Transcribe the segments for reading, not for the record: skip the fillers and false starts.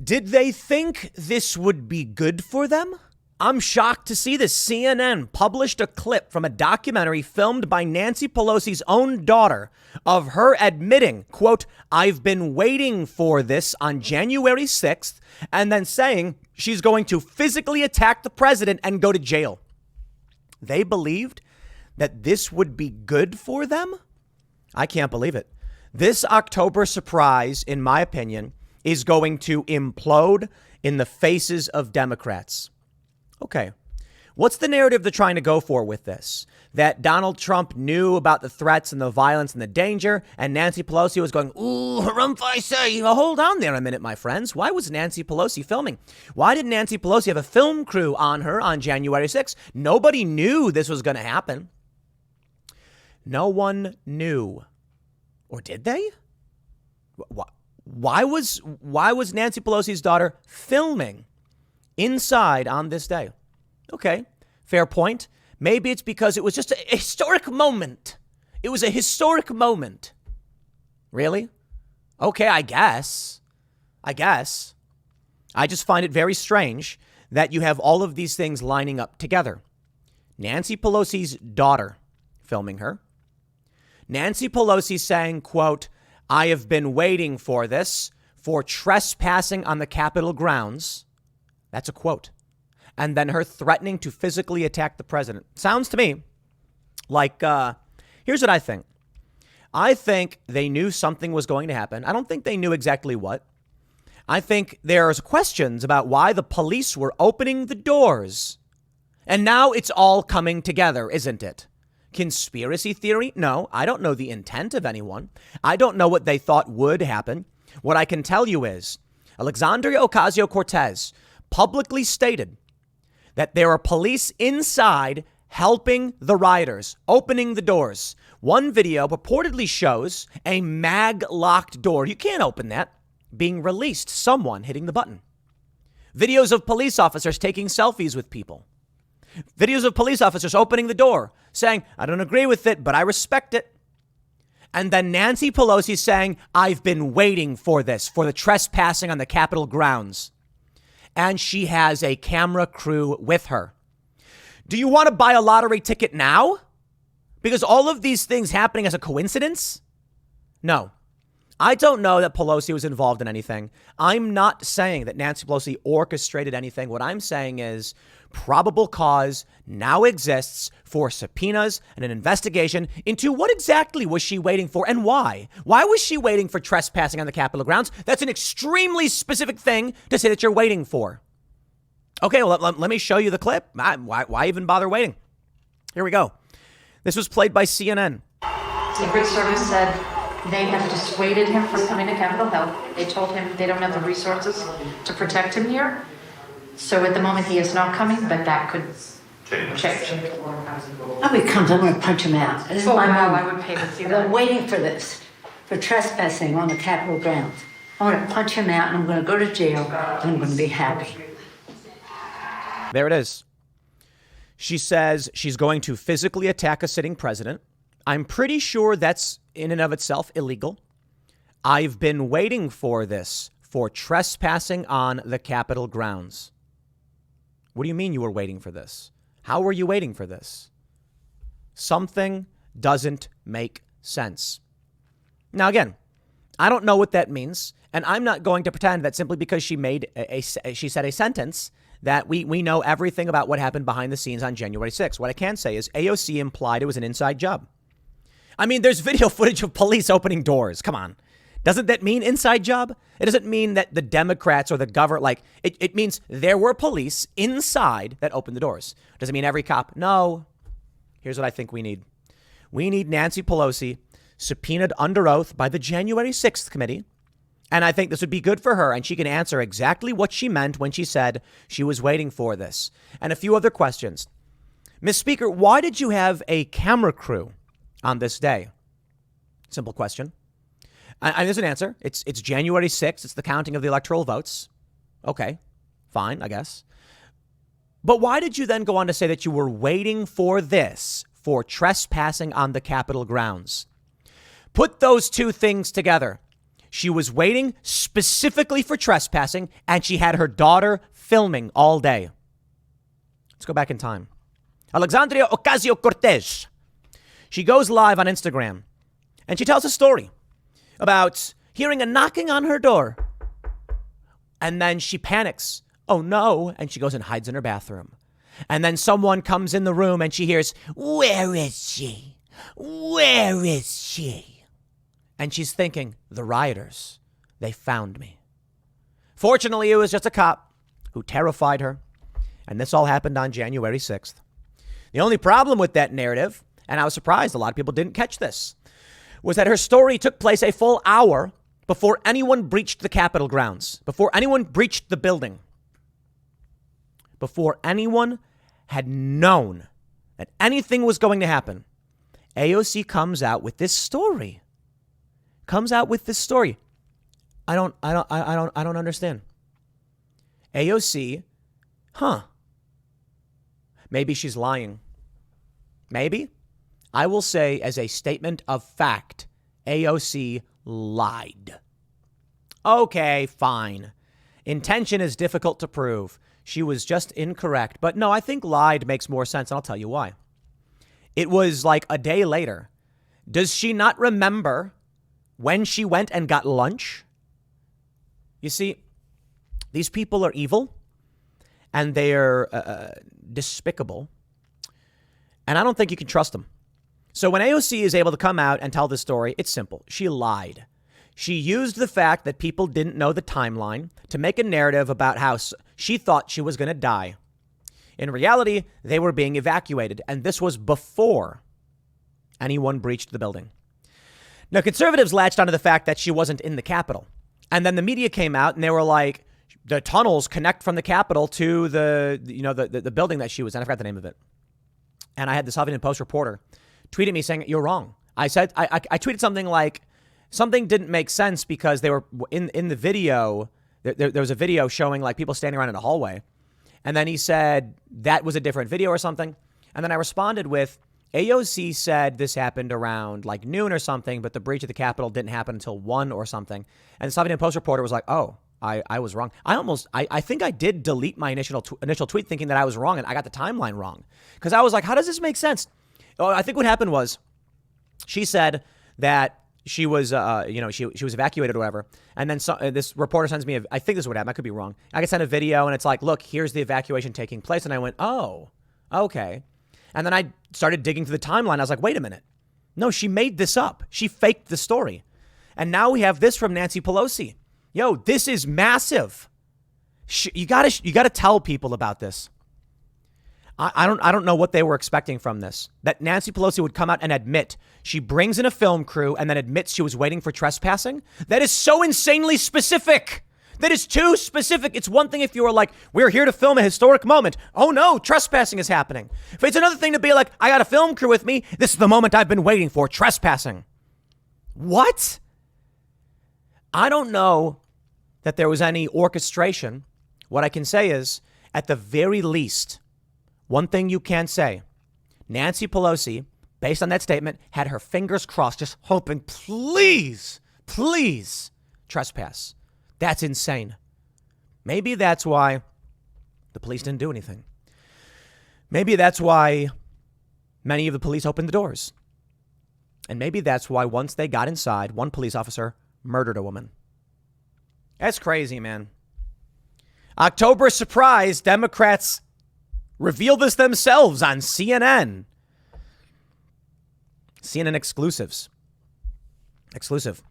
Did they think this would be good for them? I'm shocked to see that CNN published a clip from a documentary filmed by Nancy Pelosi's own daughter of her admitting, quote, "I've been waiting for this" on January 6th, and then saying she's going to physically attack the president and go to jail. They believed that this would be good for them? I can't believe it. This October surprise, in my opinion, is going to implode in the faces of Democrats. Okay, what's the narrative they're trying to go for with this? That Donald Trump knew about the threats and the violence and the danger, and Nancy Pelosi was going, ooh, harumph, I say. Well, hold on there a minute, my friends. Why was Nancy Pelosi filming? Why did Nancy Pelosi have a film crew on her on January 6th? Nobody knew this was going to happen. No one knew. Or did they? Why was Nancy Pelosi's daughter filming inside on this day? Okay, fair point. Maybe it's because it was just a historic moment. It was a historic moment. Really? Okay, I guess. I just find it very strange that you have all of these things lining up together. Nancy Pelosi's daughter filming her. Nancy Pelosi saying, quote, "I have been waiting for this for trespassing on the Capitol grounds." That's a quote. And then her threatening to physically attack the president. Sounds to me like, here's what I think. I think they knew something was going to happen. I don't think they knew exactly what. I think there's questions about why the police were opening the doors. And now it's all coming together, isn't it? Conspiracy theory? No, I don't know the intent of anyone. I don't know what they thought would happen. What I can tell you is Alexandria Ocasio-Cortez publicly stated that there are police inside helping the rioters, opening the doors. One video purportedly shows a mag-locked door. You can't open that. Being released, someone hitting the button. Videos of police officers taking selfies with people. Videos of police officers opening the door, saying, I don't agree with it, but I respect it. And then Nancy Pelosi saying, I've been waiting for this, for the trespassing on the Capitol grounds. And she has a camera crew with her. Do you want to buy a lottery ticket now? Because all of these things happening as a coincidence? No. I don't know that Pelosi was involved in anything. I'm not saying that Nancy Pelosi orchestrated anything. What I'm saying is probable cause now exists for subpoenas and an investigation into what exactly was she waiting for and why. Why was she waiting for trespassing on the Capitol grounds? That's an extremely specific thing to say that you're waiting for. Okay, well, let me show you the clip. Why even bother waiting? Here we go. This was played by CNN. Secret Service said they have dissuaded him from coming to Capitol Hill. They told him they don't have the resources to protect him here. So at the moment, he is not coming, but that could change. Oh, he comes, I'm going to punch him out. This is Oh, my wow, moment. I would pay to see I've that. been waiting for this, for trespassing on the Capitol grounds. I'm going to punch him out, and I'm going to go to jail, and I'm going to be happy. There it is. She says she's going to physically attack a sitting president. I'm pretty sure that's in and of itself illegal. I've been waiting for this, for trespassing on the Capitol grounds. What do you mean you were waiting for this? How were you waiting for this? Something doesn't make sense. Now, again, I don't know what that means, and I'm not going to pretend that simply because she made she said a sentence that we know everything about what happened behind the scenes on January 6th. What I can say is AOC implied it was an inside job. I mean, there's video footage of police opening doors. Come on. Doesn't that mean inside job? It doesn't mean that the Democrats or the government, it means there were police inside that opened the doors. Does it mean every cop? No. Here's what I think we need. We need Nancy Pelosi subpoenaed under oath by the January 6th committee. And I think this would be good for her. And she can answer exactly what she meant when she said she was waiting for this. And a few other questions. Ms. Speaker, why did you have a camera crew on this day? Simple question. And there's an answer. It's January 6th. It's the counting of the electoral votes. Okay, fine, I guess. But why did you then go on to say that you were waiting for this, for trespassing on the Capitol grounds? Put those two things together. She was waiting specifically for trespassing, and she had her daughter filming all day. Let's go back in time. Alexandria Ocasio-Cortez. She goes live on Instagram, and she tells a story about hearing a knocking on her door. And then she panics. Oh, no. And she goes and hides in her bathroom. And then someone comes in the room, and she hears, where is she? Where is she? And she's thinking, the rioters, they found me. Fortunately, it was just a cop who terrified her. And this all happened on January 6th. The only problem with that narrative, and I was surprised a lot of people didn't catch this, was that her story took place a full hour before anyone breached the Capitol grounds, before anyone breached the building, before anyone had known that anything was going to happen. AOC comes out with this story. I don't understand. AOC, maybe she's lying. Maybe. I will say as a statement of fact, AOC lied. Okay, fine. Intention is difficult to prove. She was just incorrect. But no, I think lied makes more sense, and I'll tell you why. It was like a day later. Does she not remember when she went and got lunch? You see, these people are evil, and they're despicable, and I don't think you can trust them. So when AOC is able to come out and tell this story, it's simple. She lied. She used the fact that people didn't know the timeline to make a narrative about how she thought she was going to die. In reality, they were being evacuated, and this was before anyone breached the building. Now, conservatives latched onto the fact that she wasn't in the Capitol. And then the media came out and they were like, the tunnels connect from the Capitol to the building that she was in. I forgot the name of it. And I had the Huffington Post reporter tweeted me saying, you're wrong. I said, I tweeted something like, something didn't make sense because they were in the video. There was a video showing like people standing around in a hallway. And then he said that was a different video or something. And then I responded with, AOC said this happened around like noon or something, but the breach of the Capitol didn't happen until 1 or something. And the Huffington Post reporter was like, oh, I was wrong. I think I did delete my initial tweet thinking that I was wrong and I got the timeline wrong. Because I was like, how does this make sense? Oh, I think what happened was she said that she was, she was evacuated or whatever. And then this reporter sends me, I think this is what happened. I could be wrong. I get sent a video and it's like, look, here's the evacuation taking place. And I went, oh, okay. And then I started digging through the timeline. I was like, wait a minute. No, she made this up. She faked the story. And now we have this from Nancy Pelosi. Yo, this is massive. You gotta tell people about this. I don't know what they were expecting from this. That Nancy Pelosi would come out and admit she brings in a film crew and then admits she was waiting for trespassing. That is so insanely specific. That is too specific. It's one thing if you were like, we're here to film a historic moment. Oh no, trespassing is happening. If it's another thing to be like, I got a film crew with me. This is the moment I've been waiting for, trespassing. What? I don't know that there was any orchestration. What I can say is, at the very least, one thing you can say, Nancy Pelosi, based on that statement, had her fingers crossed, just hoping, please, trespass. That's insane. Maybe that's why the police didn't do anything. Maybe that's why many of the police opened the doors. And maybe that's why once they got inside, one police officer murdered a woman. That's crazy, man. October surprise, Democrats reveal this themselves on CNN. CNN exclusives. Exclusive.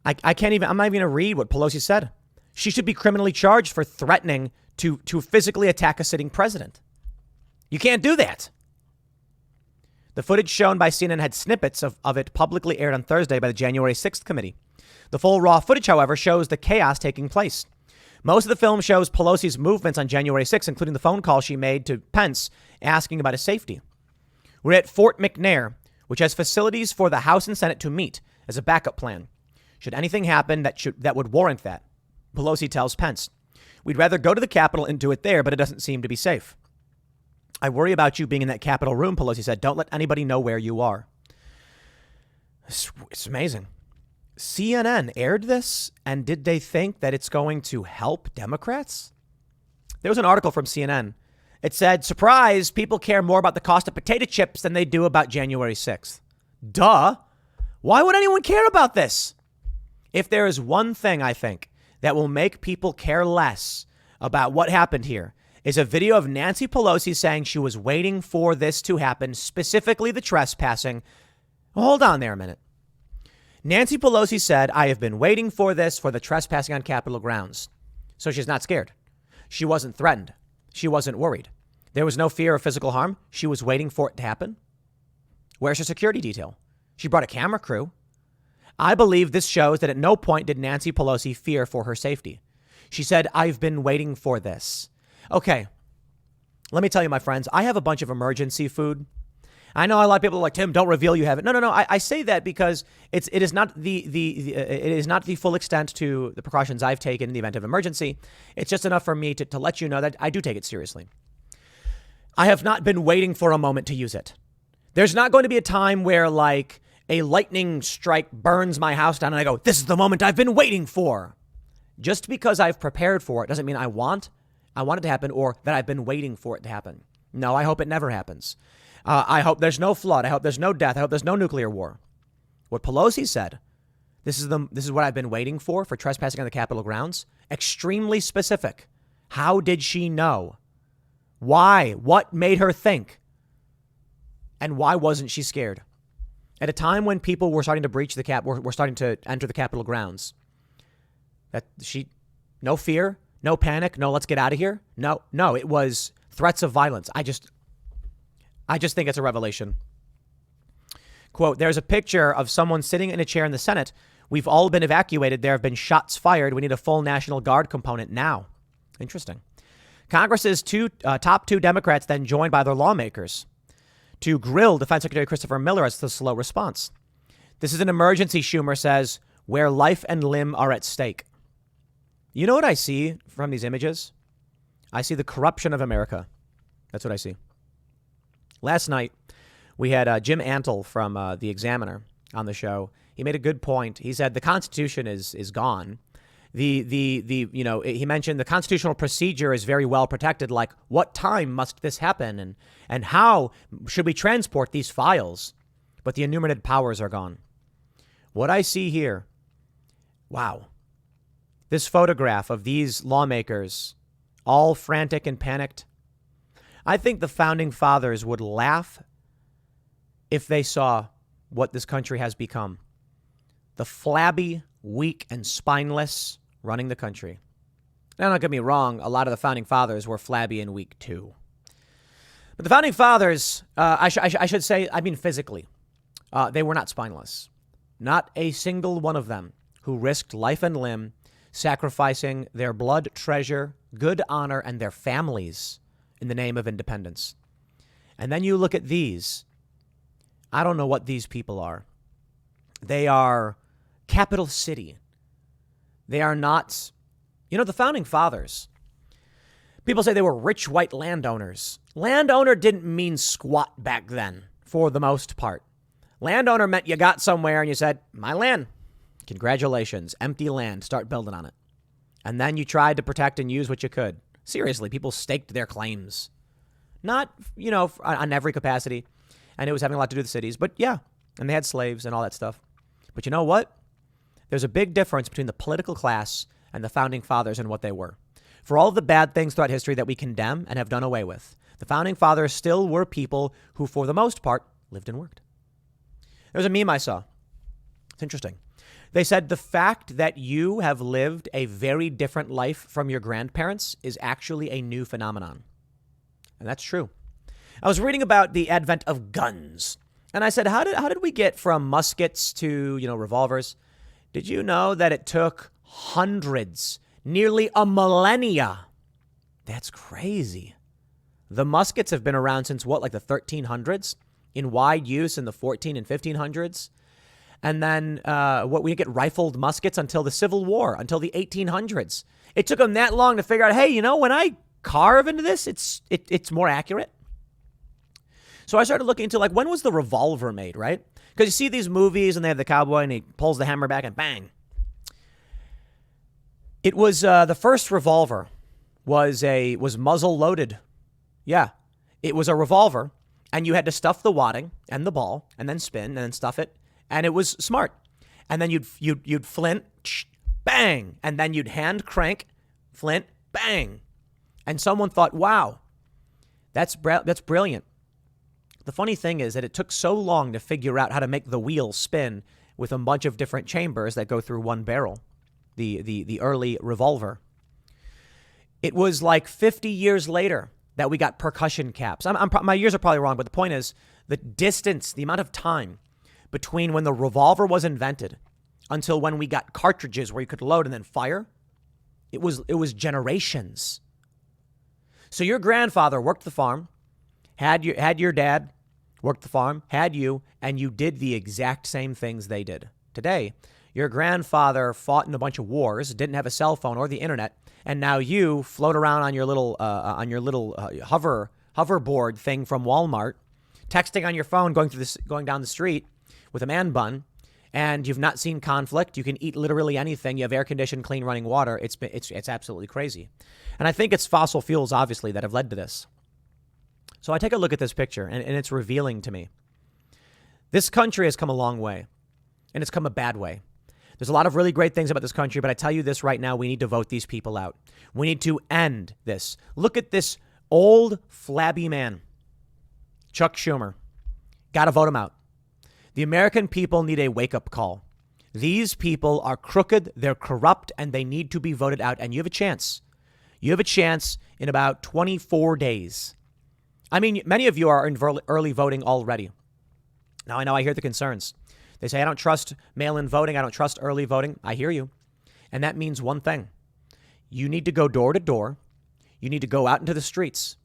I'm not even going to read what Pelosi said. She should be criminally charged for threatening to physically attack a sitting president. You can't do that. The footage shown by CNN had snippets of it publicly aired on Thursday by the January 6th committee. The full raw footage, however, shows the chaos taking place. Most of the film shows Pelosi's movements on January 6th, including the phone call she made to Pence asking about his safety. We're at Fort McNair, which has facilities for the House and Senate to meet as a backup plan. Should anything happen that would warrant that, Pelosi tells Pence. We'd rather go to the Capitol and do it there, but it doesn't seem to be safe. I worry about you being in that Capitol room, Pelosi said. Don't let anybody know where you are. It's amazing. CNN aired this, and did they think that it's going to help Democrats? There was an article from CNN. It said, surprise, people care more about the cost of potato chips than they do about January 6th. Duh. Why would anyone care about this? If there is one thing, I think, that will make people care less about what happened here, is a video of Nancy Pelosi saying she was waiting for this to happen, specifically the trespassing. Hold on there a minute. Nancy Pelosi said, I have been waiting for this, for the trespassing on Capitol grounds. So she's not scared. She wasn't threatened. She wasn't worried. There was no fear of physical harm. She was waiting for it to happen. Where's her security detail? She brought a camera crew. I believe this shows that at no point did Nancy Pelosi fear for her safety. She said, I've been waiting for this. Okay, let me tell you, my friends, I have a bunch of emergency food. I know a lot of people are like, Tim, don't reveal you have it. No. I say that because it is not the full extent to the precautions I've taken in the event of emergency. It's just enough for me to let you know that I do take it seriously. I have not been waiting for a moment to use it. There's not going to be a time where like a lightning strike burns my house down and I go, this is the moment I've been waiting for. Just because I've prepared for it doesn't mean I want it to happen or that I've been waiting for it to happen. No, I hope it never happens. I hope there's no flood. I hope there's no death. I hope there's no nuclear war. What Pelosi said, this is what I've been waiting for trespassing on the Capitol grounds. Extremely specific. How did she know? Why? What made her think? And why wasn't she scared? At a time when people were starting to breach were starting to enter the Capitol grounds. No fear, no panic, no let's get out of here. No, it was threats of violence. I just think it's a revelation. Quote, there's a picture of someone sitting in a chair in the Senate. We've all been evacuated. There have been shots fired. We need a full National Guard component now. Interesting. Congress's top two Democrats then joined by their lawmakers to grill Defense Secretary Christopher Miller as to the slow response. This is an emergency, Schumer says, where life and limb are at stake. You know what I see from these images? I see the corruption of America. That's what I see. Last night, we had Jim Antle from The Examiner on the show. He made a good point. He said the Constitution is gone. He mentioned the constitutional procedure is very well protected. Like, what time must this happen? And how should we transport these files? But the enumerated powers are gone. What I see here, wow. This photograph of these lawmakers, all frantic and panicked. I think the founding fathers would laugh if they saw what this country has become. The flabby, weak, and spineless running the country. Now, don't get me wrong, a lot of the founding fathers were flabby and weak too. But the founding fathers, I should say, I mean physically, they were not spineless. Not a single one of them who risked life and limb, sacrificing their blood, treasure, good honor, and their families in the name of independence. And then you look at these. I don't know what these people are. They are capital city. They are not, the founding fathers. People say they were rich white landowners. Landowner didn't mean squat back then, for the most part. Landowner meant you got somewhere and you said, my land. Congratulations. Empty land. Start building on it. And then you tried to protect and use what you could. Seriously, people staked their claims. Not, on every capacity. And it was having a lot to do with the cities. But yeah, and they had slaves and all that stuff. But you know what? There's a big difference between the political class and the founding fathers and what they were. For all of the bad things throughout history that we condemn and have done away with, the founding fathers still were people who, for the most part, lived and worked. There's a meme I saw. It's interesting. They said the fact that you have lived a very different life from your grandparents is actually a new phenomenon. And that's true. I was reading about the advent of guns. And I said, how did we get from muskets to, revolvers? Did you know that it took hundreds, nearly a millennia? That's crazy. The muskets have been around since like the 1300s, in wide use in the 14 and 1500s. And then we didn't get rifled muskets until the Civil War, until the 1800s. It took them that long to figure out, hey, when I carve into this, it's more accurate. So I started looking into when was the revolver made, right? Because you see these movies and they have the cowboy and he pulls the hammer back and bang. It was the first revolver was muzzle loaded. Yeah, it was a revolver, and you had to stuff the wadding and the ball, and then spin and then stuff it, and it was smart. And then you'd flint, bang, and then you'd hand crank, flint, bang, and someone thought, wow, that's brilliant. The funny thing is that it took so long to figure out how to make the wheel spin with a bunch of different chambers that go through one barrel. The early revolver. It was like 50 years later that we got percussion caps. My years are probably wrong, but the point is the distance, the amount of time between when the revolver was invented until when we got cartridges where you could load and then fire, it was generations. So your grandfather worked the farm, had your dad work the farm, had you, and you did the exact same things they did. Today, your grandfather fought in a bunch of wars, didn't have a cell phone or the internet, and now you float around on your little hoverboard thing from Walmart, texting on your phone, going down the street with a man bun, and you've not seen conflict. You can eat literally anything. You have air conditioned, clean running water. It's absolutely crazy, and I think it's fossil fuels, obviously, that have led to this. So I take a look at this picture, and it's revealing to me. This country has come a long way, and it's come a bad way. There's a lot of really great things about this country, but I tell you this right now, we need to vote these people out. We need to end this. Look at this old, flabby man, Chuck Schumer. Got to vote him out. The American people need a wake-up call. These people are crooked, they're corrupt, and they need to be voted out, and you have a chance. You have a chance in about 24 days. I mean, many of you are in early voting already. Now, I know I hear the concerns. They say, I don't trust mail-in voting. I don't trust early voting. I hear you. And that means one thing. You need to go door to door. You need to go out into the streets.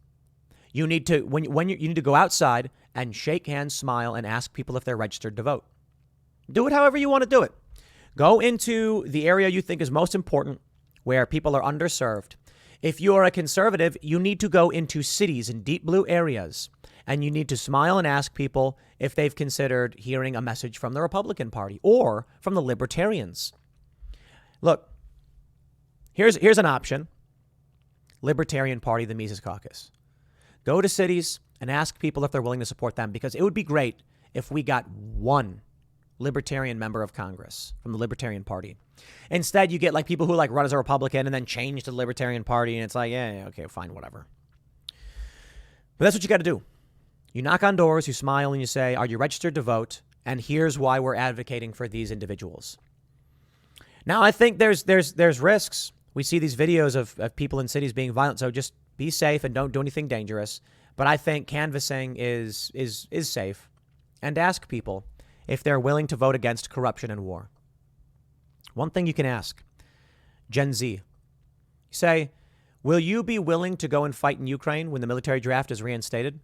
You need to, you need to go outside and shake hands, smile, and ask people if they're registered to vote. Do it however you want to do it. Go into the area you think is most important, where people are underserved. If you are a conservative, you need to go into cities in deep blue areas, and you need to smile and ask people if they've considered hearing a message from the Republican Party or from the Libertarians. Look, here's an option. Libertarian Party, the Mises Caucus. Go to cities and ask people if they're willing to support them, because it would be great if we got one Libertarian member of Congress from the Libertarian Party. Instead, you get like people who like run as a Republican and then change to the Libertarian Party, and it's like, yeah, okay, fine, whatever. But that's what you got to do. You knock on doors, you smile, and you say, are you registered to vote? And here's why we're advocating for these individuals. Now, I think there's risks. We see these videos of people in cities being violent, so just be safe and don't do anything dangerous. But I think canvassing is safe. And ask people if they're willing to vote against corruption and war. One thing you can ask, Gen Z. You say, will you be willing to go and fight in Ukraine when the military draft is reinstated?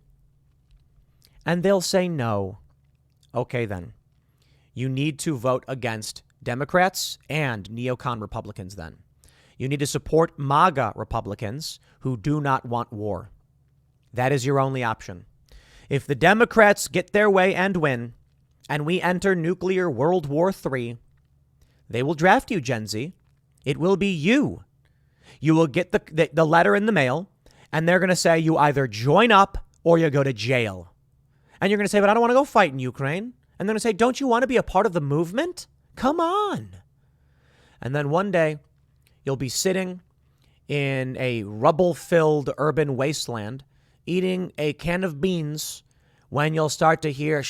And they'll say no. Okay, then. You need to vote against Democrats and neocon Republicans then. You need to support MAGA Republicans who do not want war. That is your only option. If the Democrats get their way and win, and we enter nuclear World War III, they will draft you, Gen Z. It will be you. You will get the letter in the mail, and they're going to say you either join up or you go to jail. And you're going to say, but I don't want to go fight in Ukraine. And they're going to say, don't you want to be a part of the movement? Come on. And then one day, you'll be sitting in a rubble-filled urban wasteland, eating a can of beans, when you'll start to hear,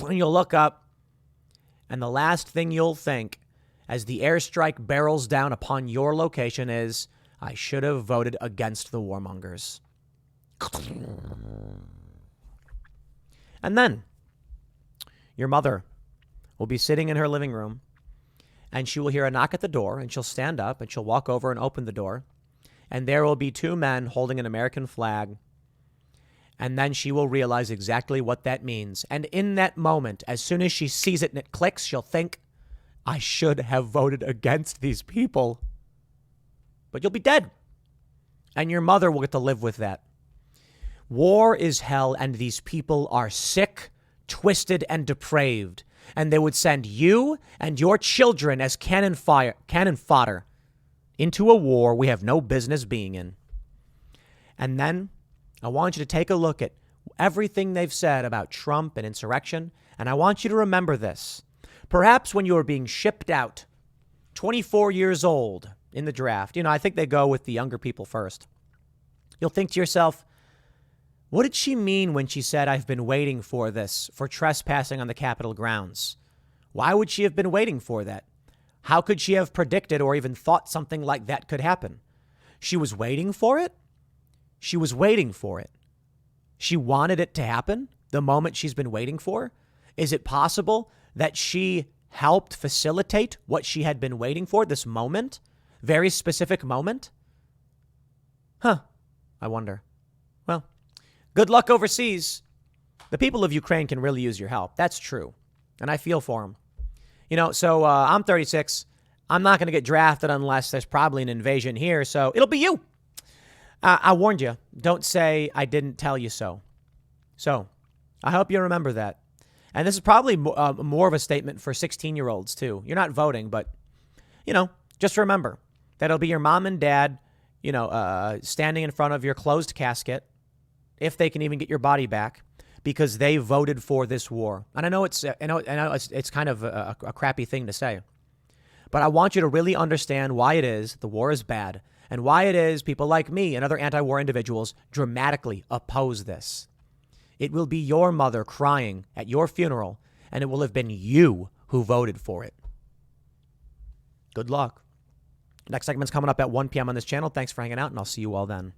and you'll look up, and the last thing you'll think as the airstrike barrels down upon your location is, I should have voted against the warmongers. And then your mother will be sitting in her living room, and she will hear a knock at the door, and she'll stand up and she'll walk over and open the door, and there will be two men holding an American flag. And then she will realize exactly what that means. And in that moment, as soon as she sees it and it clicks, she'll think, I should have voted against these people. But you'll be dead. And your mother will get to live with that. War is hell, and these people are sick, twisted and depraved. And they would send you and your children as cannon fodder into a war we have no business being in. And then I want you to take a look at everything they've said about Trump and insurrection. And I want you to remember this. Perhaps when you were being shipped out, 24 years old in the draft, I think they go with the younger people first. You'll think to yourself, what did she mean when she said, I've been waiting for this, for trespassing on the Capitol grounds? Why would she have been waiting for that? How could she have predicted or even thought something like that could happen? She was waiting for it? She was waiting for it. She wanted it to happen the moment she's been waiting for? Is it possible that she helped facilitate what she had been waiting for, this moment? Very specific moment? I wonder. Well, good luck overseas. The people of Ukraine can really use your help. That's true. And I feel for them. So I'm 36. I'm not going to get drafted unless there's probably an invasion here. So it'll be you. I warned you. Don't say I didn't tell you so. So I hope you remember that. And this is probably more of a statement for 16-year-olds, too. You're not voting, but, just remember that it'll be your mom and dad, standing in front of your closed casket, if they can even get your body back, because they voted for this war. And I know it's kind of a crappy thing to say, but I want you to really understand why it is the war is bad and why it is people like me and other anti-war individuals dramatically oppose this. It will be your mother crying at your funeral, and it will have been you who voted for it. Good luck. Next segment's coming up at 1 p.m. on this channel. Thanks for hanging out, and I'll see you all then.